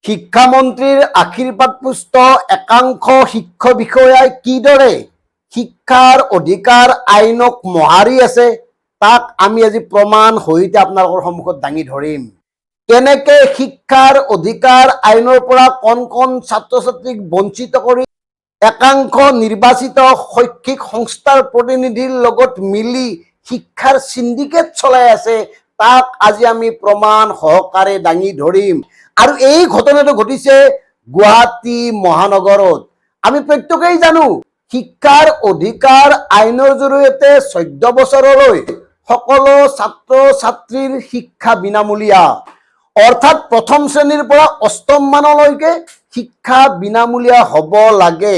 শিক্ষামন্ত্ৰীৰ আশীৰ্বাদপুষ্ট একাংশ শিক্ষক বিষয়াই কিদৰে শিক্ষাৰ অধিকাৰ আইনক মহাৰি আছে তাক আমি আজি প্ৰমাণ সহিতে আপোনালোকৰ সন্মুখত দাঙি ধৰিম। কেনেকে শিক্ষাৰ অধিকাৰ আইনৰ পৰা কণ কণ ছাত্ৰ ছাত্ৰীক বঞ্চিত কৰি একাংশ নিৰ্বাচিত শৈক্ষিক সংস্থাৰ প্ৰতিনিধিৰ লগত মিলি শিক্ষাৰ সিন্ডিকেট চলাই আছে তাক আজি আমি প্ৰমাণ সহকাৰে দাঙি ধৰিম। আৰু এই ঘটনাটো ঘটিছে গুৱাহাটী মহানগৰত। আমি প্ৰত্যেকেই জানো শিক্ষাৰ অধিকাৰ আইনৰ জৰিয়তে 14 বছৰলৈ সকলো ছাত্ৰ ছাত্ৰীৰ শিক্ষা বিনামূলীয়া, অৰ্থাৎ প্ৰথম শ্ৰেণীৰ পৰা অষ্টম মানলৈকে শিক্ষা বিনামূলীয়া হ'ব লাগে।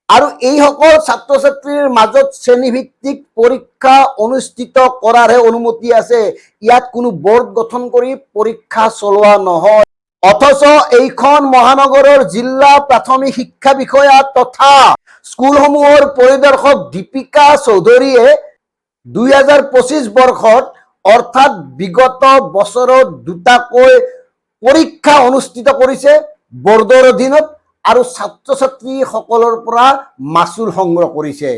আৰু এই সকল ছাত্ৰ ছাত্ৰীৰ মাজত শ্ৰেণীভিত্তিক পৰীক্ষা অনুষ্ঠিত কৰাৰহে অনুমতি আছে। ইয়াত কোনো বোৰ্ড গঠন কৰি পৰীক্ষা চলোৱা নহয়। অথচ এইখন মহানগৰৰ জিলা প্ৰাথমিক শিক্ষা বিষয়া তথা স্কুলসমূহৰ পৰিদৰ্শক দীপিকা চৌধুৰীয়ে 2025 বৰ্ষত অৰ্থাৎ বিগত বছৰত দুটাকৈ পৰীক্ষা অনুষ্ঠিত কৰিছে বোৰ্ডৰ অধীনত আৰু ছাত্ৰ ছাত্ৰীসকলৰ পৰা মাচুল সংগ্ৰহ কৰিছে।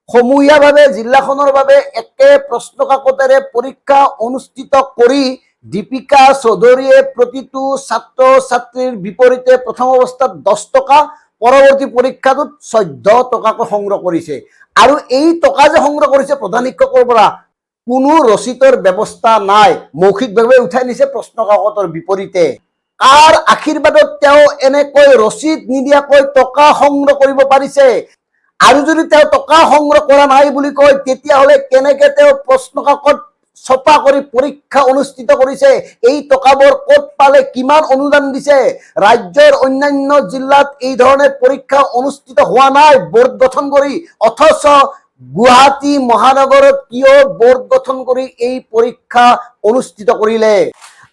সমূহীয়াভাৱে জিলাখনৰ বাবে একে প্ৰশ্ন কাকতেৰে পৰীক্ষা অনুষ্ঠিত কৰি দীপিকা চৌধুৰীয়ে প্ৰতিটো ছাত্ৰ ছাত্ৰীৰ বিপৰীতে প্ৰথম অৱস্থাত 10 টকা, পৰৱৰ্তী পৰীক্ষাটোত 14 টকাকৈ সংগ্ৰহ কৰিছে। আৰু এই টকা যে সংগ্ৰহ কৰিছে প্ৰধান শিক্ষকৰ পৰা কোনো ৰচিদৰ ব্যৱস্থা নাই, মৌখিকভাৱে উঠাই নিছে প্ৰশ্ন কাকতৰ বিপৰীতে। কাৰ আশীৰ্বাদত তেওঁ এনেকৈ ৰচিদ নিদিয়াকৈ টকা সংগ্ৰহ কৰিব পাৰিছে? আৰু যদি তেওঁ টকা সংগ্ৰহ কৰা নাই বুলি কয় তেতিয়াহ'লে কেনেকে তেওঁ প্ৰশ্ন কাকত ছপা কৰি পৰীক্ষা অনুষ্ঠিত কৰিছে? এই টকাবোৰ ক'ত পালে? কিমান অনুদান দিছে? ৰাজ্যৰ অন্যান্য জিলাত এই ধৰণে পৰীক্ষা অনুষ্ঠিত হোৱা নাই বোৰ্ড গঠন কৰি, অথচ গুৱাহাটী মহানগৰত কিয় বোৰ্ড গঠন কৰি এই পৰীক্ষা অনুষ্ঠিত কৰিলে?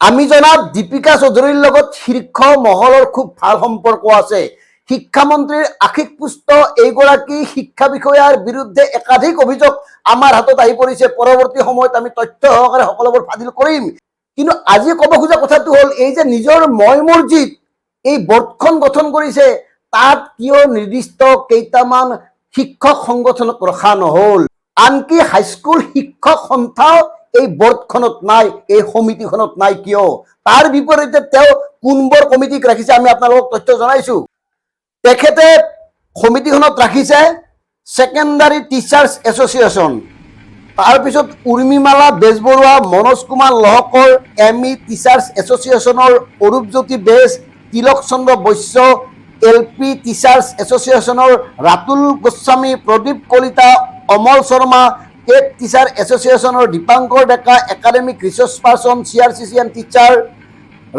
আমি জনাত দীপিকা চৌধুৰীৰ লগত শীৰ্ষ মহলৰ খুব ভাল সম্পৰ্ক আছে। শিক্ষামন্ত্ৰীৰ আশীষপুষ্ট এইগৰাকী শিক্ষা বিষয়াৰ বিৰুদ্ধে একাধিক অভিযোগ আমাৰ হাতত আহি পৰিছে। পৰৱৰ্তী সময়ত আমি তথ্য সহকাৰে সকলোবোৰ ফাদিল কৰিম। কিন্তু আজি ক'ব খোজা কথাটো হ'ল এই যে নিজৰ মই মৰ্জিত এই বোৰ্ডখন গঠন কৰিছে, তাত কিয় নিৰ্দিষ্ট কেইটামান শিক্ষক সংগঠনক ৰখা নহ'ল? আনকি হাইস্কুল শিক্ষক সন্থাও এই বোৰ্ডখনত নাই, এই সমিতিখনত নাই কিয়? তাৰ বিপৰীতে তেওঁ কোনবোৰ কমিটিক ৰাখিছে আমি আপোনালোকক তথ্য জনাইছো। তেখেতে সমিতিখনত ৰাখিছে ছেকেণ্ডাৰী টিচাৰ্ছ এছ'চিয়েশ্যন, তাৰপিছত উৰ্মিমালা বেজবৰুৱা, মনোজ কুমাৰ লহকৰ ME টিচাৰ্ছ এছ'চিয়েশ্যনৰ অৰূপজ্যোতি বেজ, তিলক চন্দ্ৰ বৈশ্য LP টিচাৰ্ছ এছ'চিয়েশ্যনৰ ৰাতুল গোস্বামী, প্ৰদীপ কলিতা, অমল শৰ্মা, টেট টিচাৰ এছ'চিয়েশ্যনৰ Dipankar Deka, academic research person CRCCN teacher,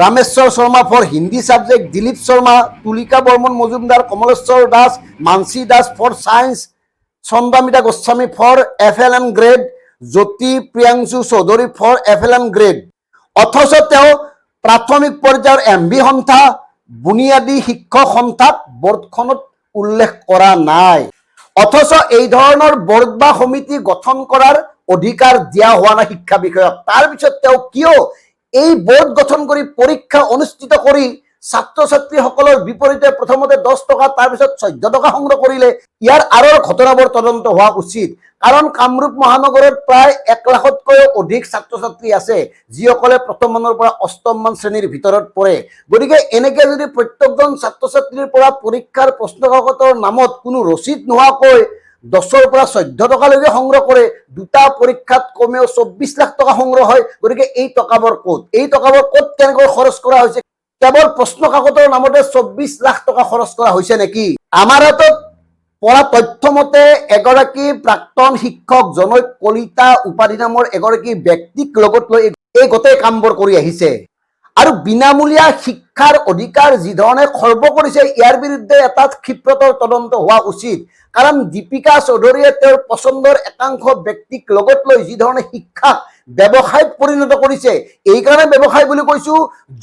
Rameswar Sharma for Hindi subject, Dilip Sharma, Tulika Barman Majumdar, Kamaleswar Das, Manasi Das for science, Chandramita Goswami for FLN grade, Jyoti Priyanshu Choudhury for FLN grade. অথচ তেওঁ প্ৰাথমিক পৰ্যায়ৰ MB সন্থা, বুনিয়াদী শিক্ষক সন্থাক বোৰ্ডখনত উল্লেখ কৰা নাই। অথচ এই ধৰণৰ বোৰ্ড বা সমিতি গঠন কৰাৰ অধিকাৰ দিয়া হোৱা নাই শিক্ষা বিষয়ক। তাৰপিছত তেওঁ কিয় এই বোৰ্ড গঠন কৰি পৰীক্ষা অনুষ্ঠিত কৰি ছাত্ৰ ছাত্ৰীসকলৰ বিপৰীতে প্ৰথমতে 10 টকা, তাৰপিছত 14 টকা সংগ্ৰহ কৰিলে? ইয়াৰ আঁৰৰ ঘটনাবোৰ তদন্ত হোৱা উচিত। কাৰণ কামৰূপ মহানগৰত প্ৰায় 1 লাখতকৈও অধিক ছাত্ৰ ছাত্ৰী আছে যিসকলে প্ৰথম মানৰ পৰা অষ্টম মান শ্ৰেণীৰ ভিতৰত পঢ়ে। গতিকে এনেকে যদি প্ৰত্যেকজন ছাত্ৰ ছাত্ৰীৰ পৰা পৰীক্ষাৰ প্ৰশ্ন কাকতৰ নামত কোনো ৰচিদ নোহোৱাকৈ 10ৰ পৰা 14 টকালৈকে সংগ্ৰহ কৰে, দুটা পৰীক্ষাত কমেও 24 লাখ টকা সংগ্ৰহ হয়। গতিকে এই টকাবোৰ ক'ত? এই টকাবোৰ ক'ত কেনেকৈ খৰচ কৰা হৈছে? কেৱল প্ৰশ্ন কাকতৰ নামতে 24 লাখ টকা খৰচ কৰা হৈছে নেকি? আমাৰ হাতত পৰা তথ্য মতে এগৰাকী প্ৰাক্তন শিক্ষক জনৈক কলিতা উপাধি নামৰ এগৰাকী ব্যক্তিক লগত লৈ এই গোটেই কামবোৰ কৰি আহিছে। আৰু বিনামূলীয়া শিক্ষাৰ অধিকাৰ যি ধৰণে খৰ্ব কৰিছে ইয়াৰ বিৰুদ্ধে এটা ক্ষিপ্ৰতৰ তদন্ত হোৱা উচিত। কাৰণ দীপিকা চৌধুৰীয়ে তেওঁৰ পচন্দৰ একাংশ ব্যক্তিক লগত লৈ যি ধৰণে শিক্ষাক ব্যৱসায়ত পৰিণত কৰিছে, এইকাৰণে ব্যৱসায় বুলি কৈছো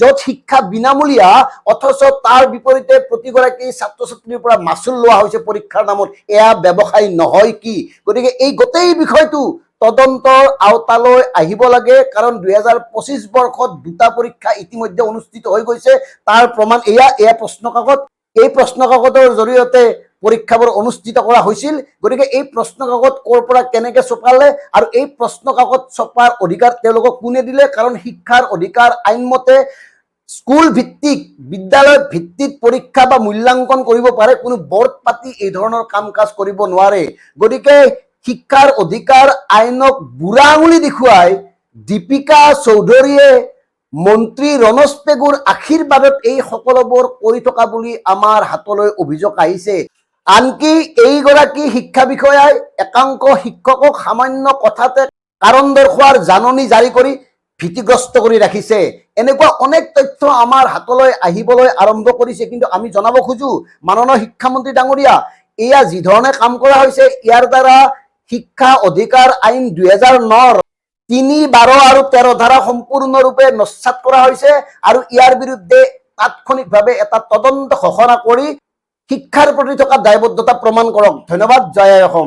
য'ত শিক্ষা বিনামূলীয়া অথচ তাৰ বিপৰীতে প্ৰতিগৰাকী ছাত্ৰ ছাত্ৰীৰ পৰা মাচুল লোৱা হৈছে পৰীক্ষাৰ নামত, এয়া ব্যৱসায় নহয় কি? গতিকে এই গোটেই বিষয়টো তদন্তৰ আওতালৈ আহিব লাগে, কাৰণ 2025 বৰ্ষত দুটা পৰীক্ষা ইতিমধ্যে অনুষ্ঠিত হৈ গৈছে। তাৰ প্ৰমাণ এয়া প্ৰশ্ন কাকত। এই প্ৰশ্ন কাকতৰ জৰিয়তে পৰীক্ষাবোৰ অনুষ্ঠিত কৰা হৈছিল। গতিকে এই প্ৰশ্ন কাকত ক'ৰ পৰা কেনেকে ছপালে আৰু এই প্ৰশ্ন কাকত ছপাৰ অধিকাৰ তেওঁলোকক কোনে দিলে? কাৰণ শিক্ষাৰ অধিকাৰ আইন মতে স্কুল ভিত্তিক, বিদ্যালয় ভিত্তিক পৰীক্ষা বা মূল্যাংকন কৰিব পাৰে, কোনো বৰ্ড পাতি এই ধৰণৰ কাম কাজ কৰিব নোৱাৰে। গতিকে শিক্ষাৰ অধিকাৰ আইনক বুঢ়া আঙুলি দেখুৱাই দীপিকা চৌধুৰীয়ে মন্ত্ৰী ৰণোজ পেগুৰ আশীৰ্বাদত এই সকলোবোৰ কৰি থকা বুলি আমাৰ হাতলৈ অভিযোগ আহিছে। আনকি এইগৰাকী শিক্ষা বিষয়াই একাংশ শিক্ষকক সামান্য কথাতে কাৰণ দৰ্শোৱাৰ জাননী জাৰি কৰি ভীতিগ্ৰস্ত কৰি ৰাখিছে। এনেকুৱা অনেক তথ্য আমাৰ হাতলৈ আহিবলৈ আৰম্ভ কৰিছে। কিন্তু আমি জনাব খোজো, মাননীয় শিক্ষামন্ত্ৰী ডাঙৰীয়া, এয়া যি ধৰণে কাম কৰা হৈছে, ইয়াৰ দ্বাৰা শিক্ষা অধিকাৰ আইন 2009ৰ 3, 12 আৰু 13 ধাৰা সম্পূৰ্ণৰূপে নস্যাৎ কৰা হৈছে আৰু ইয়াৰ বিৰুদ্ধে তাৎক্ষণিকভাৱে এটা তদন্ত ঘোষণা কৰি শিক্ষাৰ প্ৰতি থকা দায়বদ্ধতা প্ৰমাণ কৰক। ধন্যবাদ। জয় আই অসম।